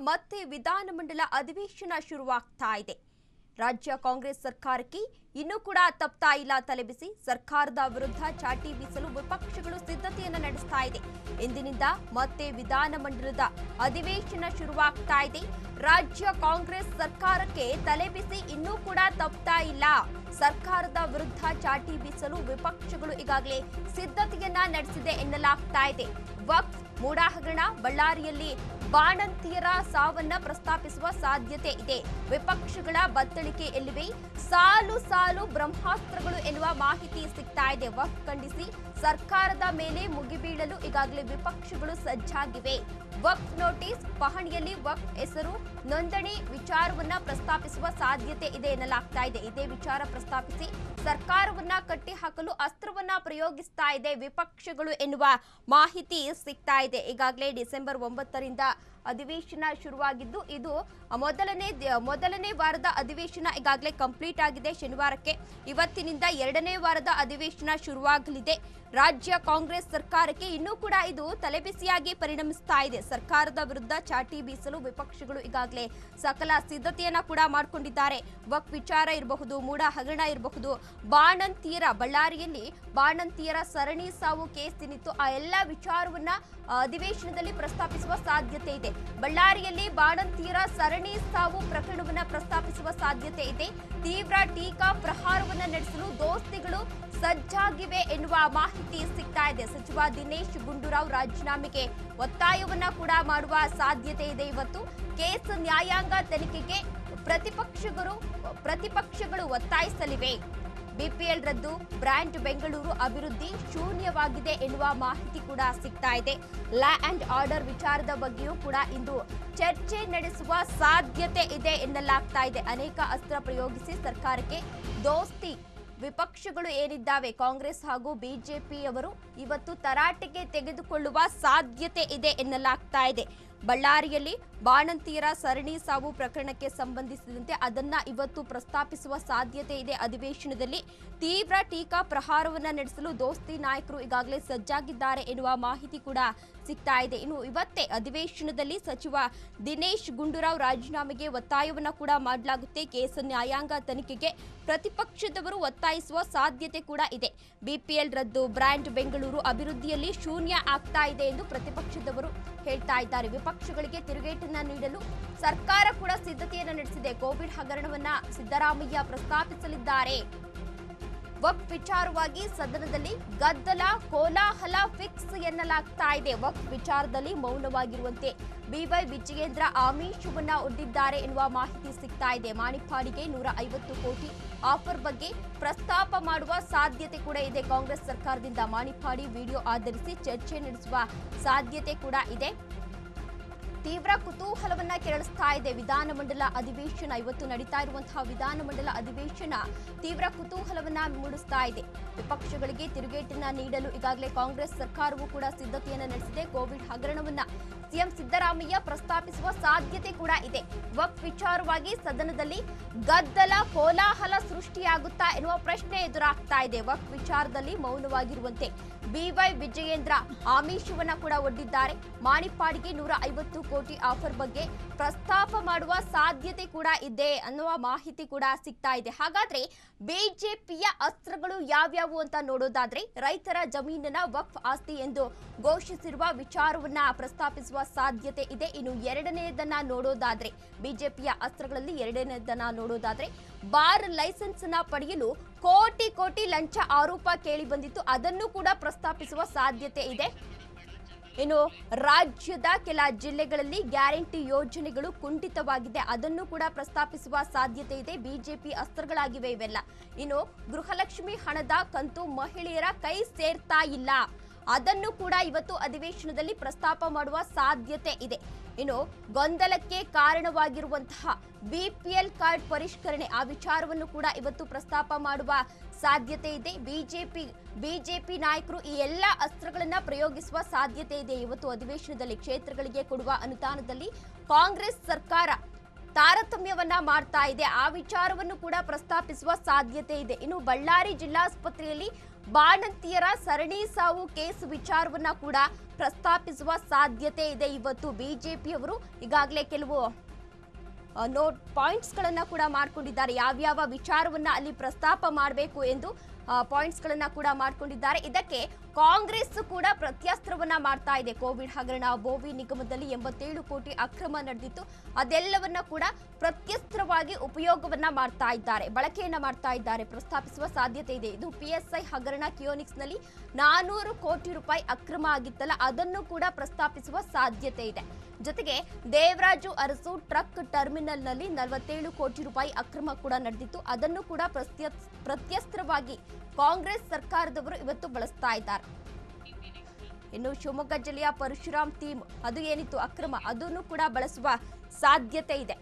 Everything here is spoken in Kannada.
ಮತ್ತೆ ವಿಧಾನಮಂಡಲ ಅಧಿವೇಶನ ಶುರುವಾಗ್ತಾ ಇದೆ. ರಾಜ್ಯ ಕಾಂಗ್ರೆಸ್ ಸರ್ಕಾರಕ್ಕೆ ಇನ್ನೂ ಕೂಡ ತಪ್ತಾ ಇಲ್ಲ ತಲೆಬಿಸಿ ಸರ್ಕಾರದ ವಿರುದ್ಧ ಚಾಟಿ ಬೀಸಲು ವಿಪಕ್ಷಗಳು ಸಿದ್ಧತೆಯನ್ನು ನಡೆಸ್ತಾ ಇದೆ. ಇಂದಿನಿಂದ ಮತ್ತೆ ವಿಧಾನಮಂಡಲದ ಅಧಿವೇಶನ ಶುರುವಾಗ್ತಾ ಇದೆ. ರಾಜ್ಯ ಕಾಂಗ್ರೆಸ್ ಸರ್ಕಾರಕ್ಕೆ ತಲೆಬಿಸಿ ಇನ್ನೂ ಕೂಡ ತಪ್ತಾ ಇಲ್ಲ. ಸರ್ಕಾರದ ವಿರುದ್ಧ ಚಾಟಿ ಬೀಸಲು ವಿಪಕ್ಷಗಳು ಈಗಾಗಲೇ ಸಿದ್ಧತೆಯನ್ನ ನಡೆಸಿದೆ ಎನ್ನಲಾಗ್ತಾ ಇದೆ. ವಕ್ಫ್ ಮೂಡ ಹಗರಣ, ಬಳ್ಳಾರಿಯಲ್ಲಿ ಬಾಣಂತಿಯರ ಸಾವನ್ನ ಪ್ರಸ್ತಾಪಿಸುವ ಸಾಧ್ಯತೆ ಇದೆ. ವಿಪಕ್ಷಗಳ ಬತ್ತಳಿಕೆ ಎಲ್ಲಿವೆ? ಸಾಲು ಸಾಲು ಬ್ರಹ್ಮಾಸ್ತ್ರಗಳು ಎನ್ನುವ ಮಾಹಿತಿ ಸಿಗ್ತಾ ಇದೆ. ವಕ್ಫ್ ಖಂಡಿಸಿ ಸರ್ಕಾರದ ಮೇಲೆ ಮುಗಿಬೀಳಲು ಈಗಾಗಲೇ ವಿಪಕ್ಷಗಳು ಸಜ್ಜಾಗಿವೆ. ವಕ್ಫ್ ನೋಟಿಸ್, ಪಹಣಿಯಲ್ಲಿ ವಕ್ಫ್ ಹೆಸರು ನೋಂದಣಿ ವಿಚಾರವನ್ನ ಪ್ರಸ್ತಾಪಿಸುವ ಸಾಧ್ಯತೆ ಇದೆ ಎನ್ನಲಾಗ್ತಾ ಇದೆ. ಇದೇ ವಿಚಾರ ಪ್ರಸ್ತಾಪಿಸಿ ಸರ್ಕಾರವನ್ನ ಕಟ್ಟಿ ಹಾಕಲು ಅಸ್ತ್ರವನ್ನ ಪ್ರಯೋಗಿಸ್ತಾ ಇದೆ ವಿಪಕ್ಷಗಳು ಎನ್ನುವ ಮಾಹಿತಿ ಸಿಗ್ತಾ ಇದೆ. ಈಗಾಗಲೇ ಡಿಸೆಂಬರ್ 9ರಿಂದ ಅಧಿವೇಶನ ಶುರುವಾಗಿದ್ದು ಇದು ಮೊದಲನೇ ವಾರದ ಅಧಿವೇಶನ ಈಗಾಗಲೇ ಕಂಪ್ಲೀಟ್ ಆಗಿದೆ. ಶನಿವಾರಕ್ಕೆ ಇವತ್ತಿನಿಂದ ಎರಡನೇ ವಾರದ ಅಧಿವೇಶನ ಶುರುವಾಗಲಿದೆ. ರಾಜ್ಯ ಕಾಂಗ್ರೆಸ್ ಸರ್ಕಾರಕ್ಕೆ ಇನ್ನೂ ಕೂಡ ಇದು ತಲೆಬಿಸಿಯಾಗಿ ಪರಿಣಮಿಸ್ತಾ ಇದೆ. ಸರ್ಕಾರದ ವಿರುದ್ಧ ಚಾಟಿ ಬೀಸಲು ವಿಪಕ್ಷಗಳು ಈಗಾಗಲೇ ಸಕಲ ಸಿದ್ಧತೆಯನ್ನ ಕೂಡ ಮಾಡಿಕೊಂಡಿದ್ದಾರೆ. ವಕ್ಫ್ ವಿಚಾರ ಇರಬಹುದು, ಮೂಡ ಹಗರಣ ಇರಬಹುದು, ಬಳ್ಳಾರಿಯಲ್ಲಿ ಬಾಣಂತಿಯರ ಸರಣಿ ಸಾವು ಕೇಸ್ ಏನಿತ್ತು ಆ ಎಲ್ಲ ವಿಚಾರವನ್ನ ಅಧಿವೇಶನದಲ್ಲಿ ಪ್ರಸ್ತಾಪಿಸುವ ಸಾಧ್ಯತೆ ಇದೆ. ಬಳ್ಳಾರಿಯಲ್ಲಿ ಬಾಣಂತಿಯರ ಸರಣಿ ಸಾವು ಪ್ರಕರಣವನ್ನ ಪ್ರಸ್ತಾಪಿಸುವ ಸಾಧ್ಯತೆ ಇದೆ. ತೀವ್ರ ಟೀಕಾ ಪ್ರಹಾರವನ್ನ ನಡೆಸಲು ದೋಸ್ತಿಗಳು ಸಜ್ಜಾಗಿವೆ ಎನ್ನುವ ಮಾಹಿತಿ ಸಿಗ್ತಾ ಇದೆ. ಸಚಿವ ದಿನೇಶ್ ಗುಂಡೂರಾವ್ ರಾಜೀನಾಮೆಗೆ ಒತ್ತಾಯವನ್ನ ಕೂಡ ಮಾಡುವ ಸಾಧ್ಯತೆ ಇದೆ. ಇವತ್ತು ಕೇಸ್ ನ್ಯಾಯಾಂಗ ತನಿಖೆಗೆ ಪ್ರತಿಪಕ್ಷಗಳು ಒತ್ತಾಯಿಸಲಿವೆ. ಬಿಪಿಎಲ್ ರದ್ದು, ಬ್ರ್ಯಾಂಡ್ ಬೆಂಗಳೂರು ಅಭಿವೃದ್ಧಿ ಶೂನ್ಯವಾಗಿದೆ ಎನ್ನುವ ಮಾಹಿತಿ ಕೂಡ ಸಿಗ್ತಾ ಇದೆ. ಲಾ ಅಂಡ್ ಆರ್ಡರ್ ವಿಚಾರದ ಬಗ್ಗೆಯೂ ಕೂಡ ಇಂದು ಚರ್ಚೆ ನಡೆಸುವ ಸಾಧ್ಯತೆ ಇದೆ ಎನ್ನಲಾಗ್ತಾ ಇದೆ. ಅನೇಕ ಅಸ್ತ್ರ ಪ್ರಯೋಗಿಸಿ ಸರ್ಕಾರಕ್ಕೆ ದೋಸ್ತಿ ವಿಪಕ್ಷಗಳು ಏನಿದ್ದಾವೆ ಕಾಂಗ್ರೆಸ್ ಹಾಗೂ ಬಿಜೆಪಿಯವರು ಇವತ್ತು ತರಾಟೆಗೆ ತೆಗೆದುಕೊಳ್ಳುವ ಸಾಧ್ಯತೆ ಇದೆ ಎನ್ನಲಾಗ್ತಾ ಇದೆ. ಬಳ್ಳಾರಿಯಲ್ಲಿ ಬಾಣಂತಿಯರ ಸರಣಿ ಸಾವು ಪ್ರಕರಣಕ್ಕೆ ಸಂಬಂಧಿಸಿದಂತೆ ಅದನ್ನ ಇವತ್ತು ಪ್ರಸ್ತಾಪಿಸುವ ಸಾಧ್ಯತೆ ಇದೆ. ಅಧಿವೇಶನದಲ್ಲಿ ತೀವ್ರ ಟೀಕಾ ಪ್ರಹಾರವನ್ನ ನಡೆಸಲು ದೋಸ್ತಿ ನಾಯಕರು ಈಗಾಗಲೇ ಸಜ್ಜಾಗಿದ್ದಾರೆ ಎನ್ನುವ ಮಾಹಿತಿ ಕೂಡ ಸಿಗ್ತಾ ಇದೆ. ಇನ್ನು ಇವತ್ತೇ ಅಧಿವೇಶನದಲ್ಲಿ ಸಚಿವ ದಿನೇಶ್ ಗುಂಡೂರಾವ್ ರಾಜೀನಾಮೆಗೆ ಒತ್ತಾಯವನ್ನ ಕೂಡ ಮಾಡಲಾಗುತ್ತೆ. ಕೇಸ್ ನ್ಯಾಯಾಂಗ ತನಿಖೆಗೆ ಪ್ರತಿಪಕ್ಷದವರು ಒತ್ತಾಯಿಸುವ ಸಾಧ್ಯತೆ ಕೂಡ ಇದೆ. ಬಿಪಿಎಲ್ ರದ್ದು, ಬ್ರ್ಯಾಂಡ್ ಬೆಂಗಳೂರು ಅಭಿವೃದ್ಧಿಯಲ್ಲಿ ಶೂನ್ಯ ಆಗ್ತಾ ಇದೆ ಎಂದು ಪ್ರತಿಪಕ್ಷದವರು ಹೇಳ್ತಾ ಇದ್ದಾರೆ. ವಿಪಕ್ಷಗಳಿಗೆ ತಿರುಗೇಟನ್ನ ನೀಡಲು ಸರ್ಕಾರ ಕೂಡ ಸಿದ್ಧತೆಯನ್ನು ನಡೆಸಿದೆ. ಕೋವಿಡ್ ಹಗರಣವನ್ನ ಸಿದ್ದರಾಮಯ್ಯ ಪ್ರಸ್ತಾಪಿಸಲಿದ್ದಾರೆ. ವಕ್ಫ್ ವಿಚಾರವಾಗಿ ಸದನದಲ್ಲಿ ಗದ್ದಲ, ಕೋಲಾಹಲ ಫಿಕ್ಸ್ ಎನ್ನಲಾಗ್ತಾ ಇದೆ. ವಕ್ಫ್ ವಿಚಾರದಲ್ಲಿ ಮೌನವಾಗಿರುವಂತೆ ಬಿವೈ ವಿಜಯೇಂದ್ರ ಆಮಿಷವನ್ನ ಒಡ್ಡಿದ್ದಾರೆ ಎನ್ನುವ ಮಾಹಿತಿ ಸಿಗ್ತಾ ಇದೆ. ಮಾಣಿಪ್ಪಾಡಿಗೆ 150 ಕೋಟಿ ಆಫರ್ ಬಗ್ಗೆ ಪ್ರಸ್ತಾಪ ಮಾಡುವ ಸಾಧ್ಯತೆ ಕೂಡ ಇದೆ. ಕಾಂಗ್ರೆಸ್ ಸರ್ಕಾರದಿಂದ ಮಾಣಿಪ್ಪಾಡಿ ವಿಡಿಯೋ ಆಧರಿಸಿ ಚರ್ಚೆ ನಡೆಸುವ ಸಾಧ್ಯತೆ ಕೂಡ ಇದೆ. ತೀವ್ರ ಕುತೂಹಲವನ್ನ ಕೆರಳಿಸ್ತಾ ಇದೆ ವಿಧಾನಮಂಡಲ ಅಧಿವೇಶನ. ಇವತ್ತು ನಡೀತಾ ಇರುವಂತಹ ವಿಧಾನಮಂಡಲ ಅಧಿವೇಶನ ತೀವ್ರ ಕುತೂಹಲವನ್ನ ಮೂಡಿಸ್ತಾ ಇದೆ. ವಿಪಕ್ಷಗಳಿಗೆ ತಿರುಗೇಟನ್ನ ನೀಡಲು ಈಗಾಗಲೇ ಕಾಂಗ್ರೆಸ್ ಸರ್ಕಾರವೂ ಕೂಡ ಸಿದ್ಧತೆಯನ್ನ ನಡೆಸಿದೆ. ಕೋವಿಡ್ ಹಗರಣವನ್ನ ಸಿಎಂ ಸಿದ್ದರಾಮಯ್ಯ ಪ್ರಸ್ತಾಪಿಸುವ ಸಾಧ್ಯತೆ ಕೂಡ ಇದೆ. ವಕ್ಫ್ ವಿಚಾರವಾಗಿ ಸದನದಲ್ಲಿ ಗದ್ದಲ, ಕೋಲಾಹಲ ಸೃಷ್ಟಿಯಾಗುತ್ತಾ ಎನ್ನುವ ಪ್ರಶ್ನೆ ಎದುರಾಗ್ತಾ ಇದೆ. ವಕ್ಫ್ ವಿಚಾರದಲ್ಲಿ ಮೌನವಾಗಿರುವಂತೆ ಬಿವೈ ವಿಜಯೇಂದ್ರ ಆಮಿಷವನ್ನ ಕೂಡ ಒಡ್ಡಿದ್ದಾರೆ. ಮಾಣಿಪ್ಪಾಡಿಗೆ 150 ಕೋಟಿ ಆಫರ್ ಬಗ್ಗೆ ಪ್ರಸ್ತಾಪ ಮಾಡುವ ಸಾಧ್ಯತೆ ಕೂಡ ಇದೆ ಅನ್ನುವ ಮಾಹಿತಿ ಕೂಡ ಸಿಗ್ತಾ ಇದೆ. ಹಾಗಾದ್ರೆ ಬಿಜೆಪಿಯ ಅಸ್ತ್ರಗಳು ಯಾವ್ಯಾವು ಅಂತ ನೋಡೋದಾದ್ರೆ ರೈತರ ಜಮೀನನ್ನ ವಕ್ಫ್ ಆಸ್ತಿ ಎಂದು ಘೋಷಿಸಿರುವ ವಿಚಾರವನ್ನ ಪ್ರಸ್ತಾಪಿಸುವ ಸಾಧ್ಯತೆ ಇದೆ. ಇನ್ನು ಎರಡನೆಯದನ್ನ ನೋಡೋದಾದ್ರೆ ಬಿಜೆಪಿಯ ಅಸ್ತ್ರಗಳಲ್ಲಿ ಎರಡನೆಯದನ್ನ ನೋಡೋದಾದ್ರೆ ಬಾರ್ ಲೈಸೆನ್ಸ್ ನ ಪಡೆಯಲು ಕೋಟಿ ಕೋಟಿ ಲಂಚ ಆರೋಪ ಕೇಳಿ ಬಂದಿತ್ತು. ಅದನ್ನು ಕೂಡ ಪ್ರಸ್ತಾಪಿಸುವ ಸಾಧ್ಯತೆ ಇದೆ. ಇನ್ನು ರಾಜ್ಯದ ಕೆಲ ಜಿಲ್ಲೆಗಳಲ್ಲಿ ಗ್ಯಾರಂಟಿ ಯೋಜನೆಗಳು ಕುಂಠಿತವಾಗಿದೆ, ಅದನ್ನು ಕೂಡ ಪ್ರಸ್ತಾಪಿಸುವ ಸಾಧ್ಯತೆ ಇದೆ. ಬಿಜೆಪಿ ಅಸ್ತ್ರಗಳಾಗಿವೆ ಇವೆಲ್ಲ. ಇನ್ನು ಗೃಹಲಕ್ಷ್ಮಿ ಹಣದ ಕಂತು ಮಹಿಳೆಯರ ಕೈ ಸೇರ್ತಾ ಇಲ್ಲ, ಅದನ್ನು ಕೂಡ ಇವತ್ತು ಅಧಿವೇಶನದಲ್ಲಿ ಪ್ರಸ್ತಾಪ ಮಾಡುವ ಸಾಧ್ಯತೆ ಇದೆ. ಇನ್ನು ಗೊಂದಲಕ್ಕೆ ಕಾರಣವಾಗಿರುವಂತಹ ಬಿಪಿಎಲ್ ಕಾರ್ಡ್ ಪರಿಷ್ಕರಣೆ ಆ ವಿಚಾರವನ್ನು ಕೂಡ ಇವತ್ತು ಪ್ರಸ್ತಾಪ ಮಾಡುವ ಸಾಧ್ಯತೆ ಇದೆ. ಬಿಜೆಪಿ ನಾಯಕರು ಈ ಎಲ್ಲ ಅಸ್ತ್ರಗಳನ್ನ ಪ್ರಯೋಗಿಸುವ ಸಾಧ್ಯತೆ ಇದೆ. ಇವತ್ತು ಅಧಿವೇಶನದಲ್ಲಿ ಕ್ಷೇತ್ರಗಳಿಗೆ ಕೊಡುವ ಅನುದಾನದಲ್ಲಿ ಕಾಂಗ್ರೆಸ್ ಸರ್ಕಾರ ತಾರತಮ್ಯವನ್ನ ಮಾಡ್ತಾ ಇದೆ, ಆ ವಿಚಾರವನ್ನು ಕೂಡ ಪ್ರಸ್ತಾಪಿಸುವ ಸಾಧ್ಯತೆ ಇದೆ. ಇನ್ನು ಬಳ್ಳಾರಿ ಜಿಲ್ಲಾಸ್ಪತ್ರೆಯಲ್ಲಿ ಬಾಣಂತಿಯರ ಸರಣಿ ಸಾವು ಕೇಸ್ ವಿಚಾರವನ್ನ ಕೂಡ ಪ್ರಸ್ತಾಪಿಸುವ ಸಾಧ್ಯತೆ ಇದೆ. ಇವತ್ತು ಬಿಜೆಪಿಯವರು ಈಗಾಗಲೇ ಕೆಲವು ನೋಟ್ ಪಾಯಿಂಟ್ಸ್ ಗಳನ್ನ ಕೂಡ ಮಾಡ್ಕೊಂಡಿದ್ದಾರೆ. ಯಾವ್ಯಾವ ವಿಚಾರವನ್ನ ಅಲ್ಲಿ ಪ್ರಸ್ತಾಪ ಮಾಡಬೇಕು ಎಂದು ಪಾಯಿಂಟ್ಸ್ ಗಳನ್ನ ಕೂಡ ಮಾಡ್ಕೊಂಡಿದ್ದಾರೆ. ಇದಕ್ಕೆ ಕಾಂಗ್ರೆಸ್ ಕೂಡ ಪ್ರತ್ಯಾಸ್ತ್ರವನ್ನ ಮಾಡ್ತಾ ಇದೆ. ಕೋವಿಡ್ ಹಗರಣ, ಬೋವಿ ನಿಗಮದಲ್ಲಿ 87 ಕೋಟಿ ಅಕ್ರಮ ನಡೆದಿತ್ತು, ಅದೆಲ್ಲವನ್ನ ಕೂಡ ಪ್ರತ್ಯಸ್ತ್ರವಾಗಿ ಉಪಯೋಗವನ್ನ ಮಾಡ್ತಾ ಇದ್ದಾರೆ, ಬಳಕೆಯನ್ನ ಮಾಡ್ತಾ ಇದ್ದಾರೆ, ಪ್ರಸ್ತಾಪಿಸುವ ಸಾಧ್ಯತೆ ಇದೆ. ಇದು PSI ಹಗರಣ, ಕಿಯೋನಿಕ್ಸ್ ನಲ್ಲಿ 400 ಕೋಟಿ ರೂಪಾಯಿ ಅಕ್ರಮ ಆಗಿತ್ತಲ್ಲ, ಅದನ್ನು ಕೂಡ ಪ್ರಸ್ತಾಪಿಸುವ ಸಾಧ್ಯತೆ ಇದೆ. ಜೊತೆಗೆ ದೇವರಾಜು ಅರಸು ಟ್ರಕ್ ಟರ್ಮಿನಲ್ ನಲ್ಲಿ 47 ಕೋಟಿ ರೂಪಾಯಿ ಅಕ್ರಮ ಕೂಡ ನಡೆದಿತ್ತು, ಅದನ್ನು ಕೂಡ ಪ್ರತ್ಯಸ್ತ್ರವಾಗಿ ಕಾಂಗ್ರೆಸ್ ಸರ್ಕಾರದವರು ಇವತ್ತು ಬಳಸ್ತಾ ಇದ್ದಾರೆ. ಇನ್ನು ಶಿವಮೊಗ್ಗ ಜಿಲ್ಲೆಯ ಪರಶುರಾಮ್ ಥೀಮ್ ಅದು ಏನಿತ್ತು ಅಕ್ರಮ, ಅದನ್ನು ಕೂಡ ಬಳಸುವ ಸಾಧ್ಯತೆ ಇದೆ.